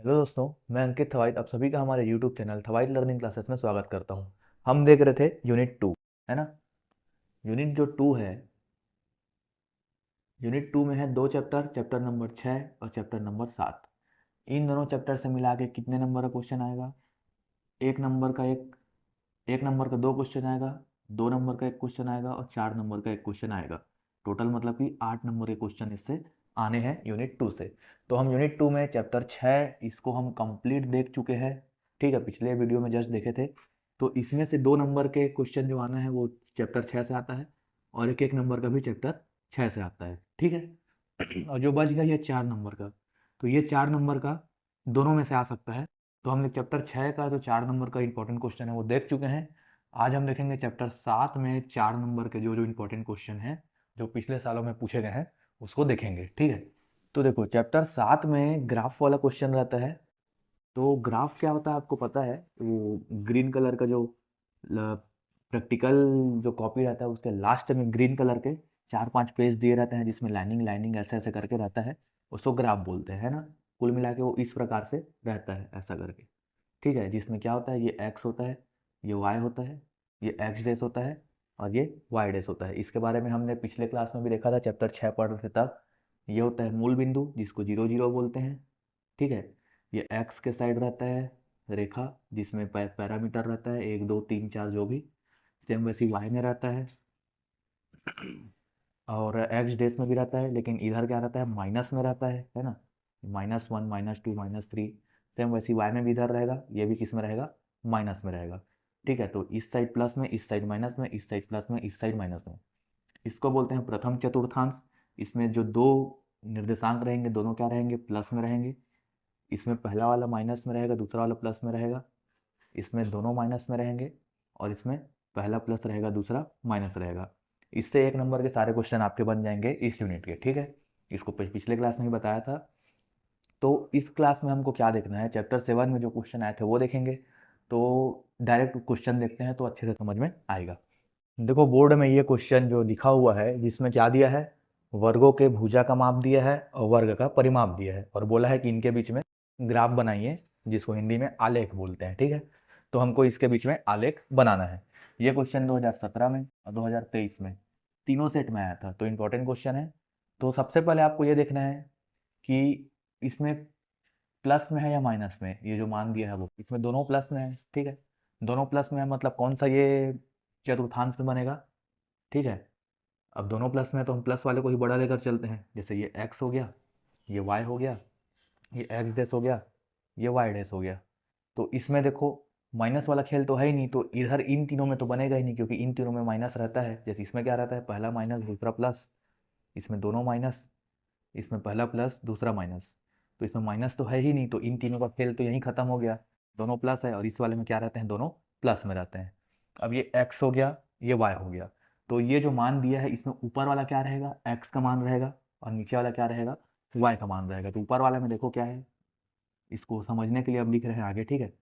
Hello दोस्तों, मैं अंकित थवाइट आप सभी का हमारे यूट्यूब चैनल थवाइट लर्निंग क्लासेस में स्वागत करता हूं। हम देख रहे थे यूनिट 2, है ना। यूनिट जो 2 है, यूनिट 2 में है दो चैप्टर, चैप्टर नंबर 6 और चैप्टर नंबर 7। इन दोनों चैप्टर से मिला के कितने नंबर का क्वेश्चन आएगा? एक नंबर का दो क्वेश्चन आएगा, दो नंबर का एक क्वेश्चन आएगा और 4 नंबर का एक क्वेश्चन आएगा। टोटल मतलब कि 8 नंबर के क्वेश्चन इससे आने हैं यूनिट 2 से। तो हम यूनिट 2 में चैप्टर 6 इसको हम कंप्लीट देख चुके हैं। ठीक है, पिछले वीडियो में जस्ट देखे थे। तो इसमें से 2 नंबर के क्वेश्चन जो आना है वो चैप्टर 6 से आता है, और एक एक नंबर का भी चैप्टर 6 से आता है। ठीक है। और जो बच गया ये 4 नंबर का, तो ये 4 नंबर का दोनों में से आ सकता है। तो हमने चैप्टर 6 का जो 4 नंबर का इंपॉर्टेंट क्वेश्चन है वो देख चुके हैं। आज हम देखेंगे चैप्टर 7 में 4 नंबर के जो जो इंपॉर्टेंट क्वेश्चन हैं, जो पिछले सालों में पूछे गए हैं, उसको देखेंगे। ठीक है। तो देखो, चैप्टर 7 में ग्राफ वाला क्वेश्चन रहता है। तो ग्राफ क्या होता है आपको पता है? वो ग्रीन कलर का जो प्रैक्टिकल जो कॉपी रहता है उसके लास्ट में ग्रीन कलर के 4-5 पेज दिए रहते हैं, जिसमें लाइनिंग लाइनिंग ऐसे ऐसे करके रहता है। उसको ग्राफ बोलते हैं, है ना। कुल मिला के वो इस प्रकार से रहता है, ऐसा करके। ठीक है, जिसमें क्या होता है, ये एक्स होता है, ये वाई होता है, ये एक्स डेस होता है, और ये वाई डेस होता है। इसके बारे में हमने पिछले क्लास में भी देखा था, चैप्टर 6 पढ़ रहे थे तब। ये होता है मूल बिंदु, जिसको 0 0 बोलते हैं। ठीक है। ये एक्स के साइड रहता है रेखा, जिसमें पैरामीटर रहता है 1 2 3 4 जो भी। सेम वैसी वाई में रहता है, और एक्स डेस में भी रहता है, लेकिन इधर क्या रहता है, माइनस में रहता है ना। -1 -2 -3। सेम वैसी वाई में भी इधर रहेगा, ये भी किस में रहेगा, माइनस में रहेगा। ठीक है, तो इस साइड प्लस में, इस साइड माइनस में, इस साइड प्लस में, इस साइड माइनस में। इसको बोलते हैं प्रथम चतुर्थांश। इसमें जो दो निर्देशांक रहेंगे दोनों क्या रहेंगे, प्लस में रहेंगे। इसमें पहला वाला माइनस में रहेगा, दूसरा वाला प्लस में रहेगा। इसमें दोनों माइनस में रहेंगे, और इसमें पहला प्लस रहेगा, दूसरा माइनस रहेगा। इससे 1 नंबर के सारे क्वेश्चन आपके बन जाएंगे इस यूनिट के। ठीक है, इसको पिछले क्लास में ही बताया था। तो इस क्लास में हमको क्या देखना है, चैप्टर 7 में जो क्वेश्चन आए थे वो देखेंगे। तो डायरेक्ट क्वेश्चन देखते हैं तो अच्छे से समझ में आएगा। देखो, बोर्ड में ये क्वेश्चन जो लिखा हुआ है, जिसमें क्या दिया है, वर्गों के भुजा का माप दिया है और वर्ग का परिमाप दिया है, और बोला है कि इनके बीच में ग्राफ बनाइए, जिसको हिंदी में आलेख बोलते हैं। ठीक है, तो हमको इसके बीच में आलेख बनाना है। ये क्वेश्चन 2017 में और 2023 में तीनों सेट में आया था, तो इम्पोर्टेंट क्वेश्चन है। तो सबसे पहले आपको ये देखना है कि इसमें प्लस में है या माइनस में। ये जो मान दिया है वो इसमें दोनों प्लस में है। ठीक है, दोनों प्लस में है मतलब कौन सा ये चतुर्थांश में बनेगा। ठीक है, अब दोनों प्लस में है तो हम प्लस वाले को ही बड़ा लेकर चलते हैं। जैसे ये एक्स हो गया, ये वाई हो गया, ये एक्स डैश हो गया, ये वाई डैश हो गया। तो इसमें देखो, माइनस वाला खेल तो है ही नहीं, तो इधर इन तीनों में तो बनेगा ही नहीं, क्योंकि इन तीनों में माइनस रहता है। जैसे इसमें क्या रहता है, पहला माइनस दूसरा प्लस। इसमें दोनों माइनस, इसमें पहला प्लस दूसरा माइनस। तो इसमें माइनस तो है ही नहीं, तो इन तीनों का खेल तो यहीं खत्म हो गया। दोनों प्लस है, और इस वाले में क्या रहते हैं, दोनों प्लस में रहते हैं। अब ये एक्स हो गया, ये वाई हो गया। तो ये जो मान दिया है, इसमें ऊपर वाला क्या रहेगा, एक्स का मान रहेगा, और नीचे वाला क्या रहेगा, वाई का मान रहेगा। तो ऊपर वाला में देखो क्या है, इसको समझने के लिए अब लिख रहे हैं आगे। ठीक है,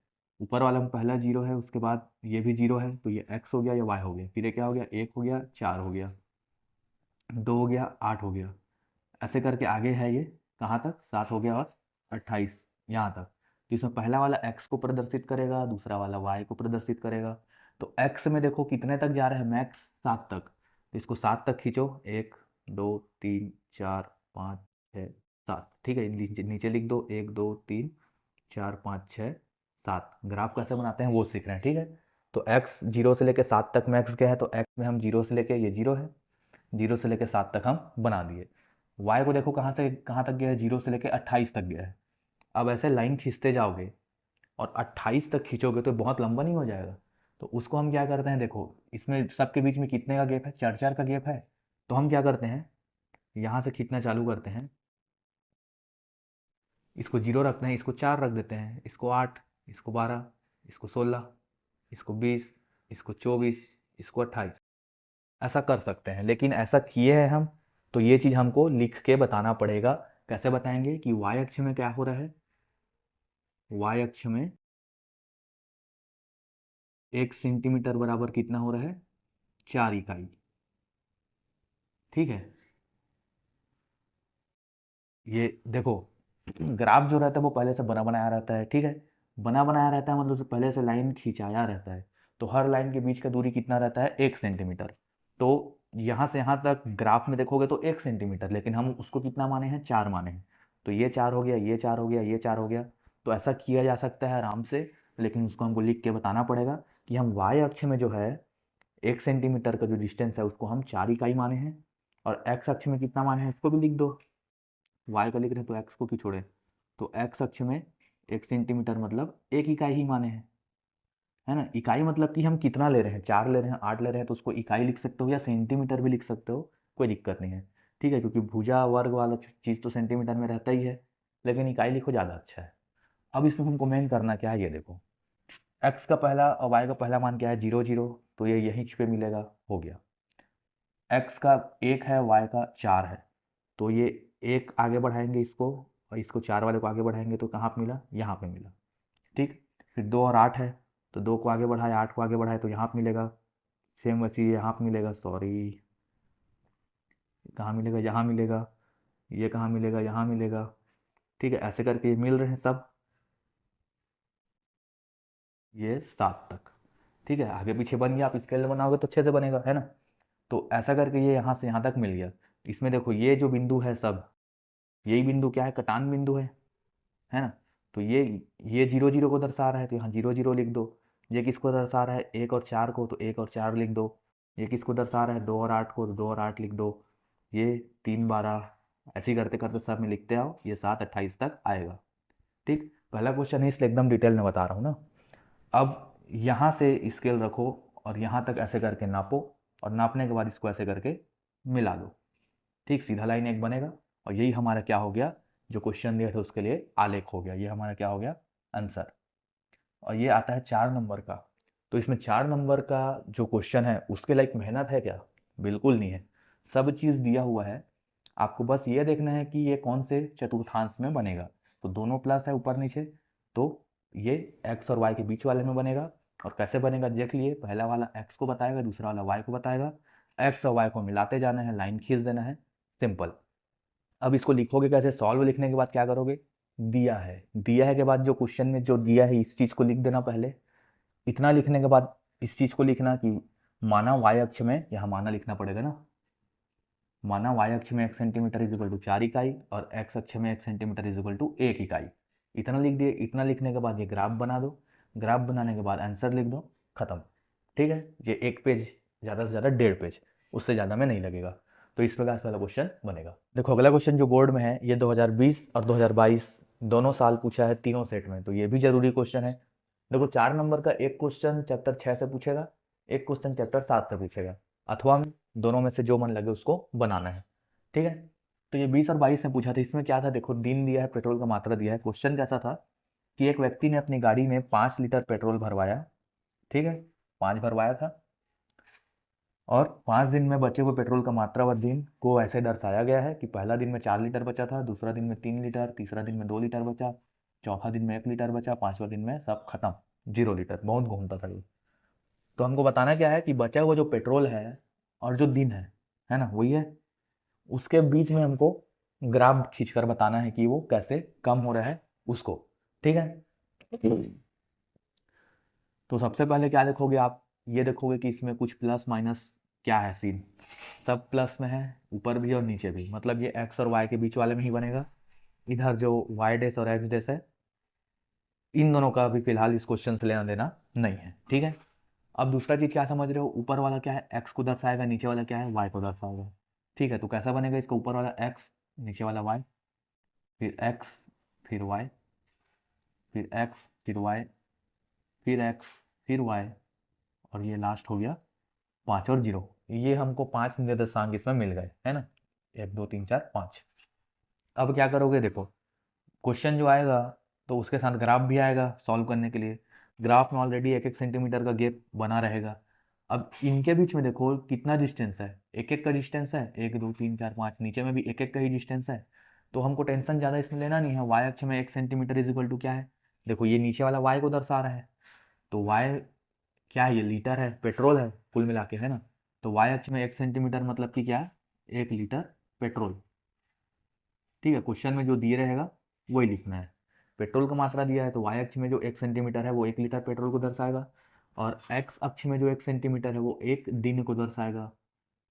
ऊपर वाला में पहला जीरो है, उसके बाद ये भी जीरो है, तो ये एक्स हो गया, ये वाई हो गया, फिर ये क्या हो गया, 1 हो गया, 4 हो गया, 2 हो गया, 8 हो गया। ऐसे करके आगे है ये, कहाँ तक, 7 हो गया और 28 यहाँ तक। तो इसमें पहला वाला x को प्रदर्शित करेगा, दूसरा वाला y को प्रदर्शित करेगा। तो x में देखो कितने तक जा रहे हैं, मैक्स 7 तक। तो इसको 7 तक खींचो, 1 2 3 4 5 6 7। ठीक है, नीचे नीचे लिख दो, 1 2 3 4 5 6 7। ग्राफ कैसे बनाते हैं वो सीख रहे हैं। ठीक है, तो x 0 से लेके 7 तक मैक्स गया है, तो x में हम 0 से लेके, ये 0 है, 0 से लेके 7 तक हम बना दिए। y को देखो कहाँ से कहाँ तक गया है, 0 से लेके 28 तक गया है। अब ऐसे लाइन खींचते जाओगे और 28 तक खींचोगे तो बहुत लंबा नहीं हो जाएगा। तो उसको हम क्या करते हैं, देखो इसमें सबके बीच में कितने का गैप है, 4 4 का गैप है। तो हम क्या करते हैं, यहाँ से खींचना चालू करते हैं। इसको 0 रखते हैं, इसको 4 रख देते हैं, इसको 8, इसको 12, इसको 16, इसको 20, इसको 24, इसको 28। ऐसा कर सकते हैं, लेकिन ऐसा किए हैं हम, तो ये चीज़ हमको लिख के बताना पड़ेगा। कैसे बताएंगे कि y अक्ष में क्या हो रहा है, y अक्ष में 1 सेंटीमीटर बराबर कितना हो रहा है, 4 इकाई। ठीक है, ये देखो, ग्राफ जो रहता है वो पहले से बना बनाया रहता है, ठीक है। बना बनाया रहता है मतलब उससे पहले से लाइन खिंचाया रहता है। तो हर लाइन के बीच का दूरी कितना रहता है, 1 सेंटीमीटर। तो यहाँ से यहाँ तक ग्राफ में देखोगे तो 1 सेंटीमीटर, लेकिन हम उसको कितना माने हैं, 4 माने हैं। तो ये 4 हो गया, ये 4 हो गया, ये 4 हो गया। तो ऐसा किया जा सकता है आराम से, लेकिन उसको हमको लिख के बताना पड़ेगा कि हम वाई अक्ष में जो है 1 सेंटीमीटर का जो डिस्टेंस है उसको हम 4 इकाई माने हैं, और एक्स अक्ष में कितना माने हैं उसको भी लिख दो। वाई का लिख रहे हैं तो एक्स को क्यों छोड़े। तो एक्स अक्ष में 1 सेंटीमीटर मतलब 1 इकाई ही माने हैं, है ना। इकाई मतलब कि हम कितना ले रहे हैं, 4 ले रहे हैं, 8 ले रहे हैं, तो उसको इकाई लिख सकते हो या सेंटीमीटर भी लिख सकते हो, कोई दिक्कत नहीं है, ठीक है। क्योंकि भुजा वर्ग वाला चीज़ तो सेंटीमीटर में रहता ही है, लेकिन इकाई लिखो ज़्यादा अच्छा है। अब इसमें हमको मेन करना क्या है, ये देखो। एक्स का पहला और वाई का पहला मान क्या है, 0 0, तो ये यहीं पे मिलेगा, हो गया। एक्स का 1 है, वाई का 4 है, तो ये 1 आगे बढ़ाएंगे इसको, और इसको 4 वाले को आगे बढ़ाएंगे तो कहाँ पे मिला, यहाँ पे मिला, ठीक। फिर 2 और 8 है, तो 2 को आगे बढ़ाए, 8 को आगे बढ़ाए तो यहाँ पे मिलेगा। सेम वैसे ही यहाँ पे मिलेगा, सॉरी, कहाँ मिलेगा, यहाँ मिलेगा। ये कहाँ मिलेगा, यहाँ मिलेगा, ठीक है। ऐसे करके ये मिल रहे हैं सब, ये 7 तक, ठीक है। आगे पीछे बन गया, आप स्केल बनाओगे तो अच्छे से बनेगा, है ना। तो ऐसा करके ये यहाँ से यहाँ तक मिल गया। इसमें देखो ये जो बिंदु है सब, यही बिंदु क्या है, कटान बिंदु है ना। तो ये 0 0 को दर्शा रहा है, तो यहाँ 0 0 लिख दो। ये किसको दर्शा रहा है, 1 और 4 को, तो 1 और 4 लिख दो। ये किसको दर्शा रहा है, 2 और 8 को, तो 2 और 8 लिख दो। ये 3 12, ऐसे ही करते करते सब में लिखते आओ, ये 7 28 तक आएगा, ठीक। पहला क्वेश्चन है इसलिए एकदम डिटेल में बता रहा हूँ ना। अब यहाँ से स्केल रखो और यहाँ तक ऐसे करके नापो, और नापने के बाद इसको ऐसे करके मिला दो, ठीक। सीधा लाइन एक बनेगा, और यही हमारा क्या हो गया, जो क्वेश्चन दिया था उसके लिए आलेख हो गया, ये हमारा क्या हो गया, आंसर। और ये आता है 4 नंबर का। तो इसमें 4 नंबर का जो क्वेश्चन है उसके लायक मेहनत है क्या, बिल्कुल नहीं है। सब चीज़ दिया हुआ है, आपको बस ये देखना है कि ये कौन से चतुर्थांश में बनेगा। तो दोनों प्लस है ऊपर नीचे, तो ये एक्स और वाई के बीच वाले में बनेगा। और कैसे बनेगा देख लिए, पहला वाला एक्स को बताएगा, दूसरा वाला वाई को बताएगा। एक्स और वाई को मिलाते जाना है, लाइन खींच देना है, सिंपल। अब इसको लिखोगे कैसे, सॉल्व लिखने के बाद क्या करोगे, दिया है, दिया है के बाद जो क्वेश्चन में जो दिया है इस चीज़ को लिख देना पहले। इतना लिखने के बाद इस चीज़ को लिखना कि माना वाई अक्ष में, यहाँ माना लिखना पड़ेगा ना, माना वाई अक्ष में 1 सेंटीमीटर इज इक्वल टू 4 इकाई, और एक्स अक्ष में 1 सेंटीमीटर इज इक्वल टू 1 इकाई। इतना लिख दिए। इतना लिखने के बाद ये ग्राफ बना दो, ग्राफ बनाने के बाद आंसर लिख दो, खत्म, ठीक है। ये 1 पेज, ज़्यादा से ज़्यादा 1.5 पेज, उससे ज़्यादा में नहीं लगेगा। तो इस प्रकार से वाला क्वेश्चन बनेगा। देखो अगला क्वेश्चन जो बोर्ड में है, ये 2020 और 2022 दोनों साल पूछा है, तीनों सेट में, तो ये भी जरूरी क्वेश्चन है। देखो 4 नंबर का एक क्वेश्चन चैप्टर 6 से पूछेगा, एक क्वेश्चन चैप्टर 7 से पूछेगा, अथवा दोनों में से जो मन लगे उसको बनाना है, ठीक है। तो ये 20 और 22 में पूछा था। इसमें क्या था, देखो दिन दिया है, पेट्रोल का मात्रा दिया है। क्वेश्चन कैसा था कि एक व्यक्ति ने अपनी गाड़ी में 5 लीटर पेट्रोल भरवाया, ठीक है, 5 भरवाया था, और 5 दिन में बचे हुए पेट्रोल का मात्रा व दिन को ऐसे दर्शाया गया है कि पहला दिन में 4 लीटर बचा था, दूसरा दिन में 3 लीटर, तीसरा दिन में 2 लीटर बचा, चौथा दिन में 1 लीटर बचा, पांचवा दिन में सब खत्म, 0 लीटर। बहुत घूमता था ये। तो हमको बताना क्या है कि बचा हुआ जो पेट्रोल है और जो दिन है ना, वही है, उसके बीच में हमको ग्राफ खींचकर बताना है कि वो कैसे कम हो रहा है उसको, ठीक है। तो सबसे पहले क्या देखोगे आप, ये देखोगे कि इसमें कुछ प्लस माइनस क्या है सीन, सब प्लस में है, ऊपर भी और नीचे भी, मतलब ये एक्स और वाई के बीच वाले में ही बनेगा। इधर जो वाई डेस और एक्स डेस है, इन दोनों का भी फिलहाल इस क्वेश्चन से लेना देना नहीं है, ठीक है। अब दूसरा चीज क्या समझ रहे हो, ऊपर वाला क्या है, एक्स को दर्शाएगा, नीचे वाला क्या है, वाई को दर्शाएगा, ठीक है। तो कैसा बनेगा इसका, ऊपर वाला एक्स, नीचे वाला वाई, फिर एक्स, फिर वाई, फिर एक्स, फिर वाई, फिर एक्स, फिर वाई, और ये लास्ट हो गया 5 और 0। ये हमको 5 निर्देशांक इसमें मिल गए, है ना, 1 2 3 4 5। अब क्या करोगे, देखो क्वेश्चन जो आएगा तो उसके साथ ग्राफ भी आएगा सॉल्व करने के लिए। ग्राफ में ऑलरेडी 1 1 सेंटीमीटर का गैप बना रहेगा। अब इनके बीच में देखो कितना डिस्टेंस है, 1 1 का डिस्टेंस है, 1 2 3 4 5, नीचे में भी 1 1 का ही डिस्टेंस है। तो हमको टेंशन ज़्यादा इसमें लेना नहीं है। वाई अक्ष में 1 सेंटीमीटर इज इक्वल टू क्या है, देखो ये नीचे वाला वाई को दर्शा रहा है, तो वाई क्या है, ये लीटर है, पेट्रोल है कुल मिला के, है ना। तो वाई अक्ष में 1 सेंटीमीटर मतलब कि क्या है, 1 लीटर पेट्रोल, ठीक है। क्वेश्चन में जो दिए रहेगा वही लिखना है। पेट्रोल का मात्रा दिया है तो वाई अक्ष में जो 1 सेंटीमीटर है वो 1 लीटर पेट्रोल को दर्शाएगा, और एक्स अक्ष में जो 1 सेंटीमीटर है वो 1 दिन को दर्शाएगा।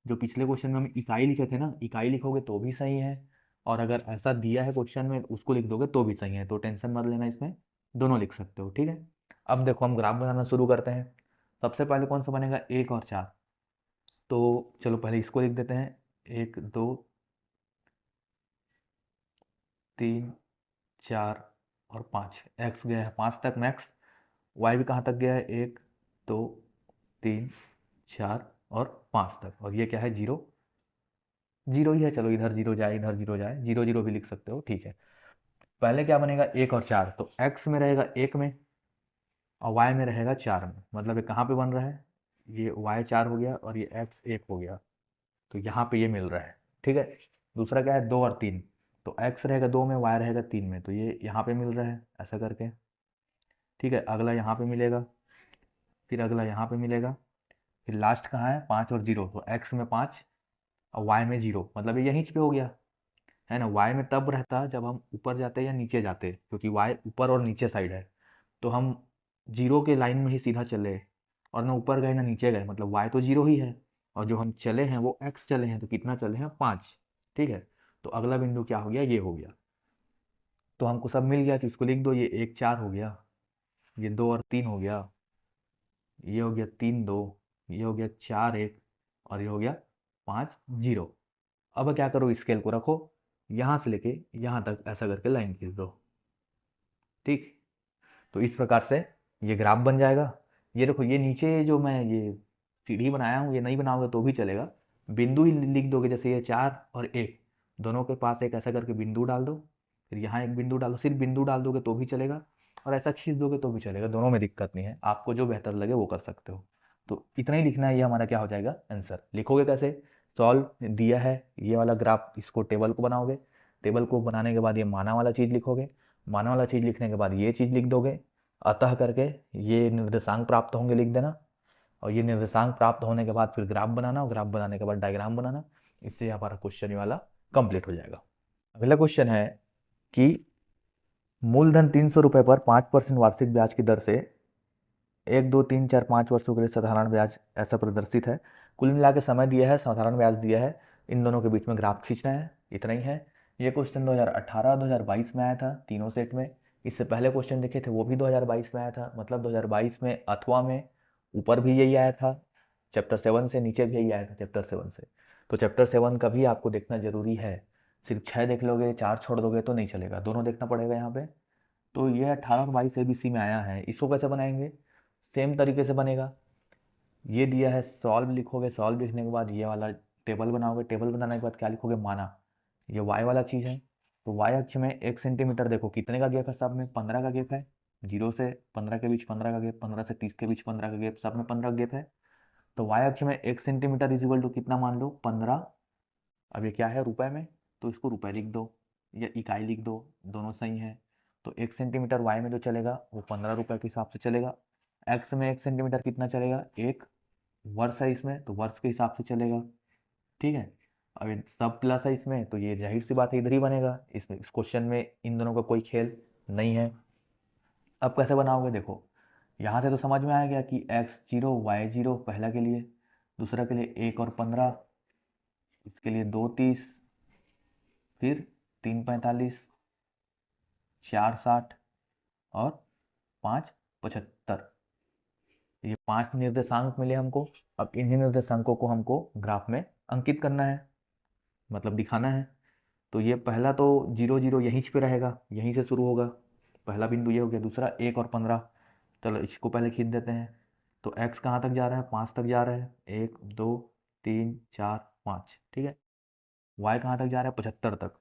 जो पिछले क्वेश्चन में हम इकाई लिखे थे ना, इकाई लिखोगे तो भी सही है, और अगर ऐसा दिया है क्वेश्चन में उसको लिख दोगे तो भी सही है, तो टेंशन मत लेना, इसमें दोनों लिख सकते हो, ठीक है। अब देखो हम ग्राफ बनाना शुरू करते हैं। सबसे पहले कौन सा बनेगा, 1 और 4। तो चलो पहले इसको लिख देते हैं, 1 2 3 4 और 5। एक्स गया है 5 तक मैक्स, वाई भी कहाँ तक गया है, 1 2 3 4 और 5 तक, और ये क्या है, 0 0 ही है। चलो इधर 0 जाए, इधर 0 जाए, 0 0 भी लिख सकते हो, ठीक है। पहले क्या बनेगा, 1 और 4, तो एक्स में रहेगा 1 में और वाई में रहेगा 4 में, मतलब ये कहाँ पे बन रहा है, ये वाई 4 हो गया और ये एक्स 1 हो गया, तो यहाँ पे ये मिल रहा है, ठीक है। दूसरा क्या है, 2 और 3, तो एक्स रहेगा 2 में, वाई रहेगा 3 में, तो ये यहाँ पे मिल रहा है ऐसा करके, ठीक है। अगला यहाँ पे मिलेगा, फिर अगला यहाँ पे मिलेगा, फिर लास्ट कहाँ है, 5 और 0, तो एक्स में 5 और वाई में 0, मतलब ये यहीं पे हो गया है ना। वाई में तब रहता जब हम ऊपर जाते या नीचे जाते, क्योंकि वाई ऊपर और नीचे साइड है, तो हम 0 के लाइन में ही सीधा चले, और ना ऊपर गए ना नीचे गए, मतलब वाई तो 0 ही है, और जो हम चले हैं वो एक्स चले हैं, तो कितना चले हैं, 5, ठीक है। तो अगला बिंदु क्या हो गया, ये हो गया। तो हमको सब मिल गया, तो इसको लिख दो, ये 1 4 हो गया, ये 2 और 3 हो गया, ये हो गया 3 2, ये हो गया 4 1, और ये हो गया 5 0। अब क्या करो, स्केल को रखो यहाँ से लेके यहाँ तक ऐसा करके लाइन खींच दो, ठीक। तो इस प्रकार से ये ग्राफ बन जाएगा। ये देखो, ये नीचे जो मैं ये सीढ़ी बनाया हूँ, ये नहीं बनाओगे तो भी चलेगा, बिंदु ही लिख दोगे, जैसे ये 4 और 1, दोनों के पास एक ऐसा करके बिंदु डाल दो, फिर यहाँ एक बिंदु डालो, सिर्फ बिंदु डाल दोगे तो भी चलेगा, और ऐसा खींच दोगे तो भी चलेगा, दोनों में दिक्कत नहीं है, आपको जो बेहतर लगे वो कर सकते हो। तो इतना ही लिखना है, ये हमारा क्या हो जाएगा, आंसर। लिखोगे कैसे, सॉल्व दिया है ये वाला ग्राफ, इसको टेबल को बनाओगे, टेबल को बनाने के बाद ये माना वाला चीज़ लिखोगे, माना वाला चीज़ लिखने के बाद ये चीज़ लिख दोगे, अतः करके ये निर्देशांक प्राप्त होंगे लिख देना, और ये निर्देशांक प्राप्त होने के बाद फिर ग्राफ बनाना, और ग्राफ बनाने के बाद डायग्राम बनाना। इससे हमारा क्वेश्चन वाला कंप्लीट हो जाएगा। अगला क्वेश्चन है कि मूलधन 300 रुपये पर 5% वार्षिक ब्याज की दर से 1 2 3 4 5 वर्षों के लिए साधारण ब्याज ऐसा प्रदर्शित है। कुल मिला के समय दिया है, साधारण ब्याज दिया है, इन दोनों के बीच में ग्राफ खींचना है, इतना ही है। ये क्वेश्चन 2018-2022 में आया था, तीनों सेट में। इससे पहले क्वेश्चन देखे थे वो भी 2022 में आया था, मतलब 2022 में अथवा में ऊपर भी यही आया था चैप्टर 7 से, नीचे भी यही आया था चैप्टर 7 से। तो चैप्टर 7 का भी आपको देखना जरूरी है, सिर्फ 6 देख लोगे 4 छोड़ दोगे तो नहीं चलेगा, दोनों देखना पड़ेगा यहाँ पे। तो ये 18 और 22 ABC में आया है, इसको कैसे बनाएंगे, सेम तरीके से बनेगा। ये दिया है, सॉल्व लिखोगे, सॉल्व लिखने के बाद ये वाला टेबल बनाओगे, टेबल बनाने के बाद क्या लिखोगे, माना। ये वाई वाला चीज़ है, तो वाई अक्ष में 1 सेंटीमीटर, देखो कितने का गैप है, सब में 15 का गैप है, 0 से 15 के बीच 15 का गैप, 15 से 30 के बीच 15 का गैप, सब में 15 का गैप है। तो वाई अक्ष में 1 सेंटीमीटर इज इक्वल टू कितना, मान लो 15। अब ये क्या है, रुपए में, तो इसको रुपए लिख दो या इकाई लिख दो, दोनों सही है। तो 1 सेंटीमीटर वाई में जो चलेगा वो 15 रुपये के हिसाब से चलेगा। एक्स में 1 सेंटीमीटर कितना चलेगा, एक वर्ष है इसमें, तो वर्ष के हिसाब से चलेगा, ठीक है। अब ये सब प्लस है इसमें, तो ये जाहिर सी बात है इधर ही बनेगा, इसमें इस क्वेश्चन में इन दोनों का कोई खेल नहीं है। अब कैसे बनाओगे, देखो यहाँ से तो समझ में आ गया कि x0 y0 पहला के लिए, दूसरा के लिए 1 और 15, इसके लिए 2 30, फिर 3 45, 4 60 और 5 75। ये 5 निर्देशांक मिले हमको। अब इन्हीं निर्देशांकों को हमको ग्राफ में अंकित करना है, मतलब दिखाना है। तो ये पहला तो 0 0 यहीं पे रहेगा, यहीं से शुरू होगा, पहला बिंदु ये हो गया। दूसरा 1 और 15, चलो इसको पहले खींच देते हैं। तो x कहाँ तक जा रहा है, 5 तक जा रहा है, 1 2 3 4 5, ठीक है। y कहाँ तक जा रहा है, 75 तक।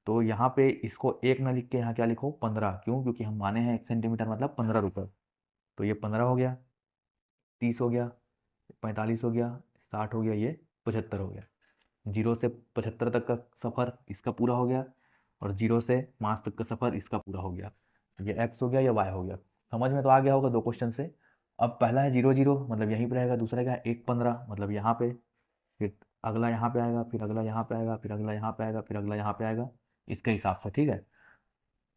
तो यहाँ पे इसको 1 ना लिख के यहाँ क्या लिखो, 15, क्यों, क्योंकि हम माने हैं 1 सेंटीमीटर मतलब 15 रुपये। तो ये 15 हो गया, 30 हो गया, 45 हो गया, 60 हो गया, ये 75 हो गया। 0 से 75 तक का सफ़र इसका पूरा हो गया, और 0 से 5 तक का सफ़र इसका पूरा हो गया। ये x हो गया, या y हो गया, समझ में तो आ गया होगा दो क्वेश्चन से। अब पहला है 0 0, मतलब यहीं पर रहेगा, दूसरा क्या है 1 15, मतलब यहाँ पे, फिर अगला यहाँ पे आएगा, फिर अगला यहाँ पे आएगा, फिर अगला यहाँ पे आएगा, फिर अगला यहाँ पे आएगा, इसके हिसाब से, ठीक है।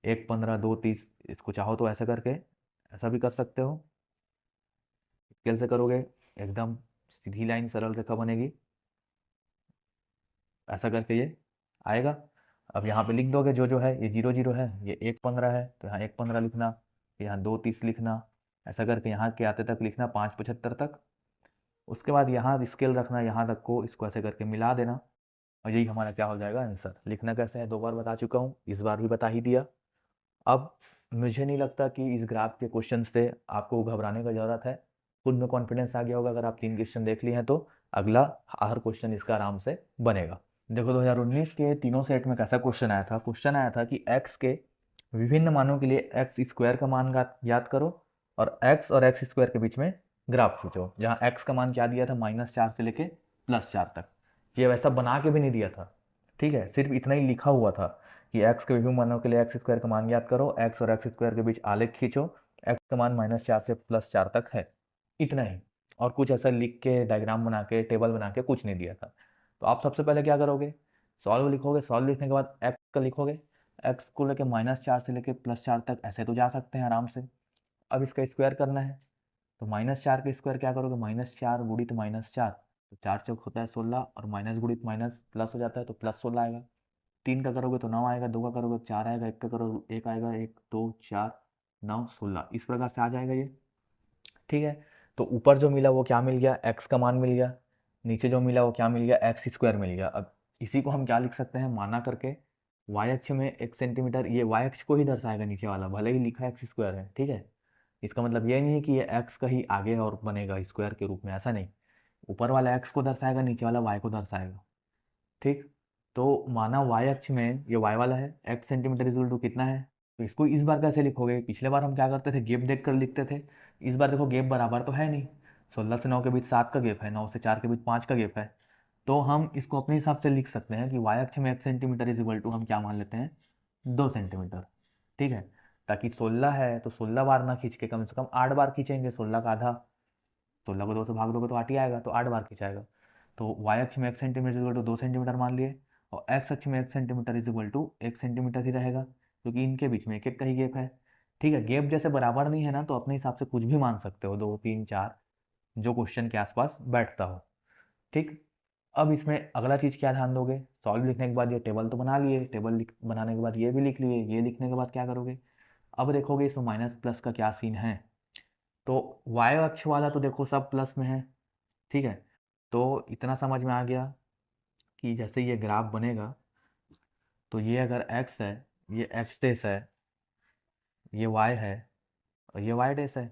1 15 2 30, इसको चाहो तो ऐसा करके ऐसा भी कर सकते हो। स्केल से करोगे एकदम सीधी लाइन सरल रेखा बनेगी, ऐसा करके ये आएगा। अब यहाँ पे लिख दोगे जो जो है, ये 0 0 है, ये 1 15 है तो यहाँ 1 15 लिखना, यहाँ 2 30 लिखना, ऐसा करके यहाँ के आते तक लिखना 5 75 तक। उसके बाद यहाँ स्केल रखना यहाँ तक को, इसको ऐसे करके मिला देना और यही हमारा क्या हो जाएगा आंसर। लिखना कैसे है 2 बार बता चुका हूँ, इस बार भी बता ही दिया। अब मुझे नहीं लगता कि इस ग्राफ के क्वेश्चन से आपको घबराने का ज़रूरत है, खुद में कॉन्फिडेंस आ गया होगा। अगर आप 3 क्वेश्चन देख लिए हैं तो अगला हर क्वेश्चन इसका आराम से बनेगा। देखो 2019 के तीनों सेट में कैसा क्वेश्चन आया था। क्वेश्चन आया था कि x के विभिन्न मानों के लिए एक्स स्क्वायर का मान याद करो और x और एक्स स्क्वायर के बीच में ग्राफ खींचो। जहाँ x का मान क्या दिया था -4 से लेके +4 तक। ये वैसा बना के भी नहीं दिया था, ठीक है, सिर्फ इतना ही लिखा हुआ था कि x के विभिन्न मानों के लिए एक्स स्क्वायर का मान याद करो, x और एक्स स्क्वायर के बीच आलेख खींचो, x का मान -4 से +4 तक है, इतना ही। और कुछ ऐसा लिख के डायग्राम बना के टेबल बना के कुछ नहीं दिया था। तो आप सबसे पहले क्या करोगे, सॉल्व लिखोगे, सॉल्व लिखने के बाद x का लिखोगे, x को लेके -4 से लेके +4 तक ऐसे तो जा सकते हैं आराम से। अब इसका स्क्वायर करना है तो -4 का स्क्वायर क्या करोगे, -4 गुणित -4, तो 4 चौक होता है 16 और माइनस गुणित माइनस प्लस हो जाता है तो +16 आएगा। 3 का करोगे तो 9 आएगा, 2 का करोगे तो 4 आएगा, 1 का करोगे 1 आएगा, 1 2 4 9 16, इस प्रकार से आ जाएगा ये, ठीक है। तो ऊपर जो मिला वो क्या मिल गया, x का मान मिल गया, नीचे जो मिला वो क्या मिल गया, एक्स स्क्वायर मिल गया। अब इसी को हम क्या लिख सकते हैं, माना करके y अक्ष में 1 सेंटीमीटर, ये y अक्ष को ही दर्शाएगा नीचे वाला, भले ही लिखा एक्स स्क्वायर है, ठीक है। इसका मतलब ये नहीं है कि ये x का ही आगे और बनेगा स्क्वायर के रूप में, ऐसा नहीं, ऊपर वाला x को दर्शाएगा, नीचे वाला y को दर्शाएगा, ठीक। तो माना y अक्ष में ये y वाला है, x सेंटीमीटर इक्वल टू कितना है, तो इसको इस बार कैसे लिखोगे, पिछले बार हम क्या करते थे, गैप देख कर लिखते थे। इस बार देखो गैप बराबर तो है नहीं, 16 से 9 के बीच 7 का गैप है, 9 से 4 के बीच 5 का गैप है। तो हम इसको अपने हिसाब से लिख सकते हैं कि y अक्ष में 1 सेंटीमीटर इज इक्वल टू हम क्या मान लेते हैं, 2 सेंटीमीटर, ठीक है। ताकि 16 है तो 16 बार ना खींच के कम से कम 8 बार खींचेंगे, 16 का आधा, 16 को 2 से भाग दोगे तो 8 ही आएगा, तो 8 बार खिंचाएगा। तो y अक्ष में 1 सेंटीमीटर इक्वल टू 2 सेंटीमीटर मान लिए, और x अक्ष में 1 centimetre is equal to 1 centimetre ही रहेगा, क्योंकि इनके बीच में एक एक का ही गैप है, ठीक है। गैप जैसे बराबर नहीं है ना, तो अपने हिसाब से कुछ भी मान सकते हो, 2 3 4, जो क्वेश्चन के आसपास बैठता हो, ठीक। अब इसमें अगला चीज़ क्या ध्यान दोगे, सॉल्व लिखने के बाद ये टेबल तो बना लिए, टेबल बनाने के बाद ये भी लिख लिए, ये लिखने के बाद क्या करोगे, अब देखोगे इसमें माइनस प्लस का क्या सीन है। तो y अक्ष वाला तो देखो सब प्लस में है, ठीक है। तो इतना समझ में आ गया कि जैसे ये ग्राफ बनेगा तो ये अगर x है, ये x डेस है, ये y है और ये y डेस है,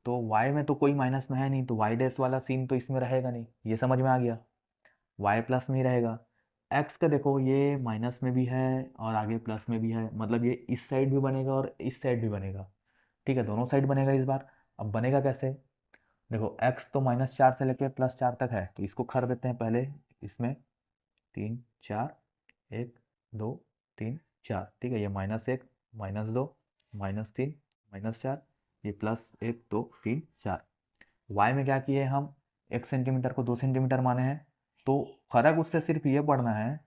तो y में तो कोई माइनस में है नहीं, तो y डेस वाला सीन तो इसमें रहेगा नहीं, ये समझ में आ गया, y प्लस में ही रहेगा। x का देखो ये माइनस में भी है और आगे प्लस में भी है, मतलब ये इस साइड भी बनेगा और इस साइड भी बनेगा, ठीक है, दोनों साइड बनेगा इस बार। अब बनेगा कैसे, देखो x तो -4 से लेकर +4 तक है, तो इसको कर देते हैं पहले इसमें, 3 4 1 2 3 4, ठीक है, ये -1 -2 -3 -4, ये +1 2 3 4। y में क्या किए हम, 1 सेंटीमीटर को 2 सेंटीमीटर माने हैं, तो फर्क उससे सिर्फ ये पड़ना है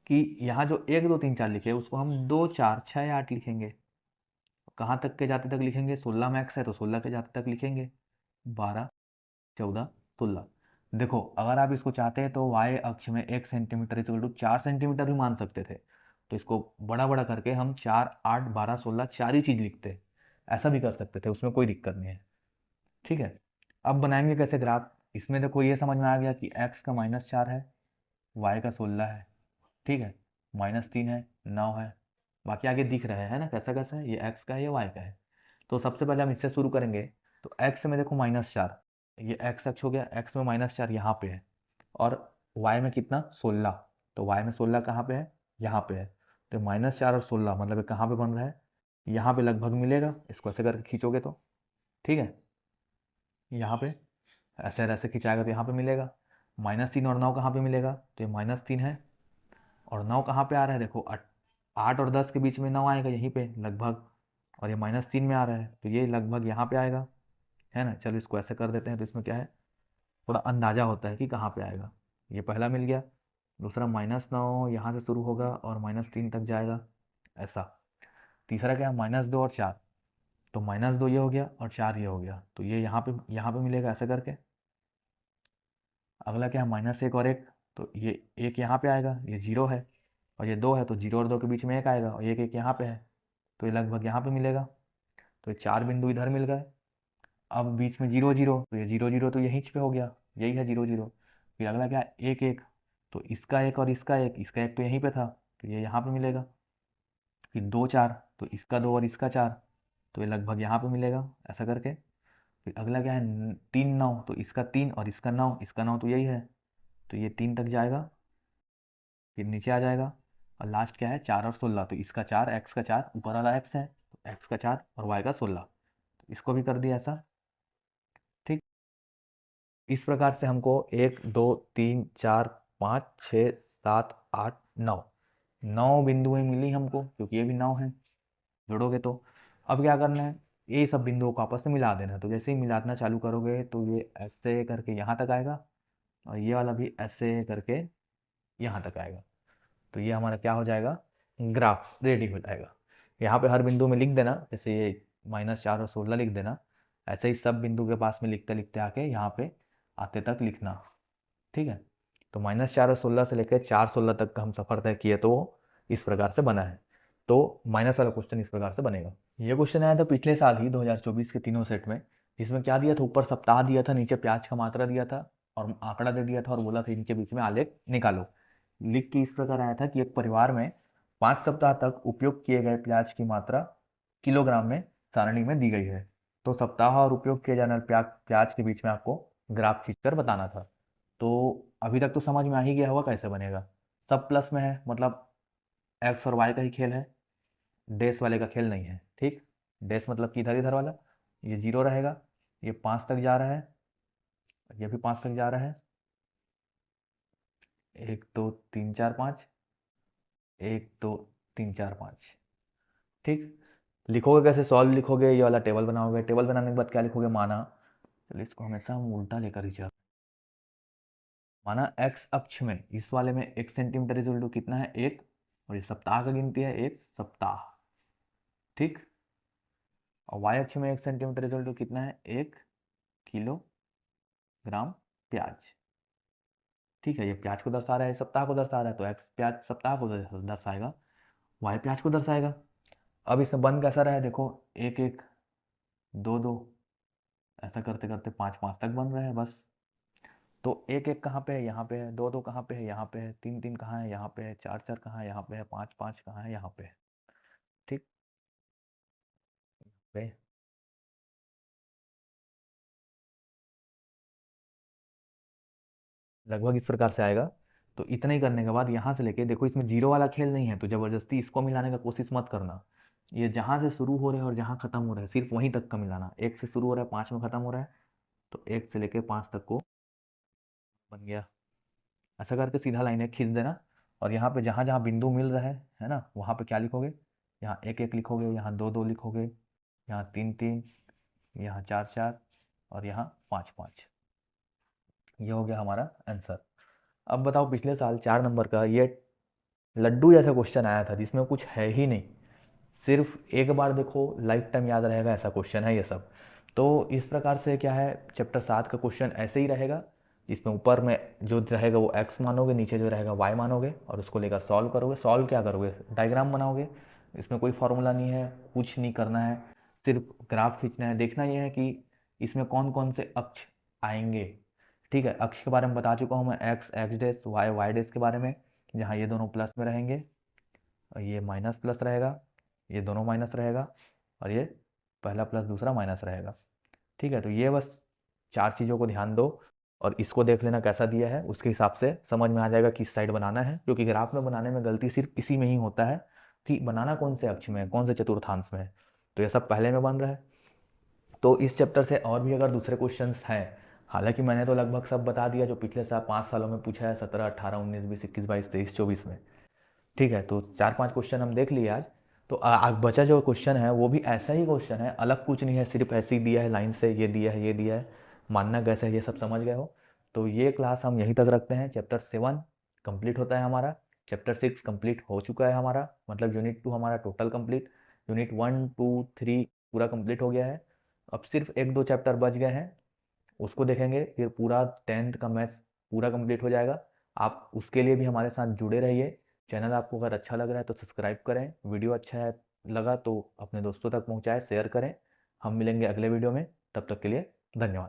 कि यहाँ जो 1 2 3 4 लिखे उसको हम 2 4 6 8 लिखेंगे। कहाँ तक के जाते तक लिखेंगे, 16 में x है तो 16 के जाते तक लिखेंगे, 12 14 16। देखो अगर आप इसको चाहते हैं तो y अक्ष में 1 सेंटीमीटर इक्वल टू 4 सेंटीमीटर भी मान सकते थे, तो इसको बड़ा बड़ा करके हम 4 8 12 16 चार ही चीज़ लिखते, ऐसा भी कर सकते थे, उसमें कोई दिक्कत नहीं है, ठीक है। अब बनाएंगे कैसे ग्राफ, इसमें देखो ये समझ में आ गया कि x का -4 है, y का 16 है, ठीक है, -3 है, 9 है, बाकी आगे दिख रहे हैं ना कैसा कैसा है, ये x का है ये y का है। तो सबसे पहले हम इससे शुरू करेंगे, तो x में देखो -4, ये x अक्ष हो गया, x में -4 यहाँ पे है, और y में कितना 16, तो y में 16 कहाँ पे है, यहाँ पे है, तो -4 और 16 मतलब ये कहाँ पे बन रहा है, यहाँ पे लगभग मिलेगा, इसको ऐसे करके खींचोगे तो, ठीक है, यहाँ पे ऐसे ऐसे खिंचाएगा तो यहाँ पे मिलेगा। -3 और 9 कहाँ पे मिलेगा, तो ये -3 है और 9 कहाँ पे आ रहा है, देखो 8 और 10 के बीच में 9 आएगा यहीं पे लगभग, और ये -3 में आ रहा है तो ये लगभग यहाँ पे आएगा, है ना। चलो इसको ऐसे कर देते हैं, तो इसमें क्या है, थोड़ा अंदाजा होता है कि कहाँ पे आएगा। ये पहला मिल गया, दूसरा -9 यहाँ से शुरू होगा और -3 तक जाएगा, ऐसा। तीसरा क्या है, -2 और 4, तो -2 ये हो गया और 4 ये हो गया, तो ये यहाँ पे मिलेगा ऐसे करके। अगला क्या है, -1 और 1, तो ये 1 यहाँ पे आएगा, ये 0 है, और ये 2 है, तो 0 और 2 के बीच में 1 आएगा, और 1 1 यहाँ पे है, तो ये लगभग यहाँ पे मिलेगा। तो ये 4 बिंदु इधर मिल गए। अब बीच में 0 0, तो ये 0 0 तो यहीं पे हो गया, यही है 0 0। फिर अगला क्या है, 1 1, तो इसका 1 और इसका 1 तो यहीं पे था, तो ये यहाँ पे मिलेगा। फिर 2 4, तो इसका 2 और इसका 4, तो ये लगभग यहाँ पे मिलेगा, ऐसा करके। फिर अगला क्या है, 3 9, तो इसका 3 और इसका 9 तो यही है, तो ये 3 तक जाएगा, फिर नीचे आ जाएगा। और लास्ट क्या है, 4 और 16, तो इसका 4, एक्स का 4, ऊपर वाला एक्स है, तो एक्स का 4 और वाई का 16, तो इसको भी कर दिया ऐसा। ठीक, इस प्रकार से हमको 1 2 3 4 5 6 7 8 9 बिंदुएं मिली हमको, क्योंकि ये भी 9 है, जोड़ोगे तो। अब क्या करना है, ये सब बिंदुओं को आपस में मिला देना है। तो जैसे ही मिलाना चालू करोगे तो ये ऐसे करके यहाँ तक आएगा, और ये वाला भी ऐसे करके यहाँ तक आएगा। तो ये हमारा क्या हो जाएगा, ग्राफ रेडी हो जाएगा। यहाँ पे हर बिंदु में लिख देना, जैसे ये -4 और 16 लिख देना, ऐसे ही सब बिंदु के पास में लिखते लिखते आके यहाँ पे आते तक लिखना। ठीक है, तो -4 और 16 से लेकर 4 16 तक का हम सफ़र तय किए, तो इस प्रकार से बना है। तो माइनस वाला क्वेश्चन इस प्रकार से बनेगा। ये क्वेश्चन आया था पिछले साल ही 2024 के तीनों सेट में, जिसमें क्या दिया था, ऊपर सप्ताह दिया था, नीचे प्याज का मात्रा दिया था, और आंकड़ा दे दिया था, और बोला था इनके बीच में आलेख निकालो। लिख के इस प्रकार आया था कि एक परिवार में 5 सप्ताह तक उपयोग किए गए प्याज की मात्रा किलोग्राम में सारणी में दी गई है। तो सप्ताह और उपयोग किए जाने वाले प्याज के बीच में आपको ग्राफ खींचकर बताना था। तो अभी तक तो समझ में आ ही गया होगा कैसे बनेगा। सब प्लस में है, मतलब एक्स और वाई का ही खेल है, डैश वाले का खेल नहीं है। ठीक, डैश मतलब कि इधर इधर वाला, ये 0 रहेगा, ये 5 तक जा रहा है, ये भी 5 तक जा रहा है, 1 2 3 4 5, 1 2 3 4 5। ठीक, लिखोगे कैसे, सॉल्व लिखोगे, ये वाला टेबल बनाओगे, टेबल बनाने के बाद क्या लिखोगे, माना, चलो इसको हमेशा हम उल्टा लेकर ही चल, माना एक्स अक्ष में इस वाले में 1 सेंटीमीटर इक्वल टू कितना है, 1, और ये सप्ताह का गिनती है, 1 सप्ताह। ठीक, और वाई अक्ष में 1 सेंटीमीटर इक्वल टू कितना है, 1 किलोग्राम प्याज। ठीक है, ये प्याज को दर्शा रहा है, सप्ताह को दर्शा रहा है, तो एक्स प्याज सप्ताह को दर्शाएगा, वाई प्याज को दर्शाएगा। अब इसमें बन कैसा रहा है, देखो 1 1 2 2, ऐसा करते करते 5 5 तक बन रहा है बस। तो 1 1 कहाँ पे है, यहाँ पे है, 2 2 कहाँ पे है, यहाँ पे है, 3 3 कहाँ है, यहाँ पे है, 4 4 कहाँ है, यहाँ पे है, 5 5 कहाँ है, यहाँ पे है। ठीक पे लगभग इस प्रकार से आएगा। तो इतना ही करने के बाद यहाँ से लेके देखो, इसमें 0 वाला खेल नहीं है, तो ज़बरदस्ती इसको मिलाने का कोशिश मत करना। ये जहाँ से शुरू हो रहे हैं और जहाँ ख़त्म हो रहा है, सिर्फ वहीं तक का मिलाना। 1 से शुरू हो रहा है, 5 में ख़त्म हो रहा है, तो 1 से लेके 5 तक को बन गया। ऐसा करके सीधा लाइनें खींच देना, और यहाँ पे जहाँ जहाँ बिंदु मिल रहा है ना, वहाँ पे क्या लिखोगे, यहाँ 1 1 लिखोगे, यहाँ 2 2 लिखोगे, यहाँ 3 3, यहाँ 4 4, और यहाँ 5 5। ये हो गया हमारा आंसर। अब बताओ, पिछले साल 4 नंबर का ये लड्डू जैसा क्वेश्चन आया था, जिसमें कुछ है ही नहीं, सिर्फ एक बार देखो लाइफ टाइम याद रहेगा, ऐसा क्वेश्चन है ये सब। तो इस प्रकार से क्या है, चैप्टर 7 का क्वेश्चन ऐसे ही रहेगा, जिसमें ऊपर में जो रहेगा वो x मानोगे, नीचे जो रहेगा y मानोगे, और उसको लेकर सॉल्व करोगे। सॉल्व क्या करोगे, डायग्राम बनाओगे, इसमें कोई फॉर्मूला नहीं है, कुछ नहीं करना है, सिर्फ ग्राफ खींचना है। देखना यह है कि इसमें कौन कौन से अक्ष आएंगे। ठीक है, अक्ष के बारे में बता चुका हूँ मैं, X X dash, Y Y dash के बारे में, जहाँ ये दोनों प्लस में रहेंगे, और ये माइनस प्लस रहेगा, ये दोनों माइनस रहेगा, और ये पहला प्लस दूसरा माइनस रहेगा। ठीक है, तो ये बस 4 चीज़ों को ध्यान दो, और इसको देख लेना कैसा दिया है, उसके हिसाब से समझ में आ जाएगा किस साइड बनाना है, क्योंकि ग्राफ में बनाने में गलती सिर्फ इसी में ही होता है कि बनाना कौन से अक्ष में है, कौन से चतुर्थांश में है। तो ये सब पहले में बन रहा है। तो इस चैप्टर से और भी अगर दूसरे क्वेश्चंस हैं, हालांकि मैंने तो लगभग सब बता दिया जो पिछले 5 सालों में पूछा है, 17 18 19 20 21 22 23 24 में। ठीक है, तो 4 5 क्वेश्चन हम देख लिए आज। तो बचा जो क्वेश्चन है वो भी ऐसा ही क्वेश्चन है, अलग कुछ नहीं है, सिर्फ ऐसे ही दिया है लाइन से, ये दिया है, ये दिया है, मानना कैसे है, ये सब समझ गए हो। तो ये क्लास हम यहीं तक रखते हैं, चैप्टर 7 कंप्लीट होता है हमारा। चैप्टर 6 कंप्लीट हो चुका है हमारा, मतलब यूनिट 2 हमारा टोटल कंप्लीट। यूनिट 1 2 3 पूरा कंप्लीट हो गया है। अब सिर्फ 1-2 चैप्टर बच गए हैं, उसको देखेंगे, फिर पूरा 10th का मैथ्स पूरा कंप्लीट हो जाएगा। आप उसके लिए भी हमारे साथ जुड़े रहिए। चैनल आपको अगर अच्छा लग रहा है तो सब्सक्राइब करें, वीडियो अच्छा है लगा तो अपने दोस्तों तक पहुंचाएं, शेयर करें। हम मिलेंगे अगले वीडियो में, तब तक के लिए धन्यवाद।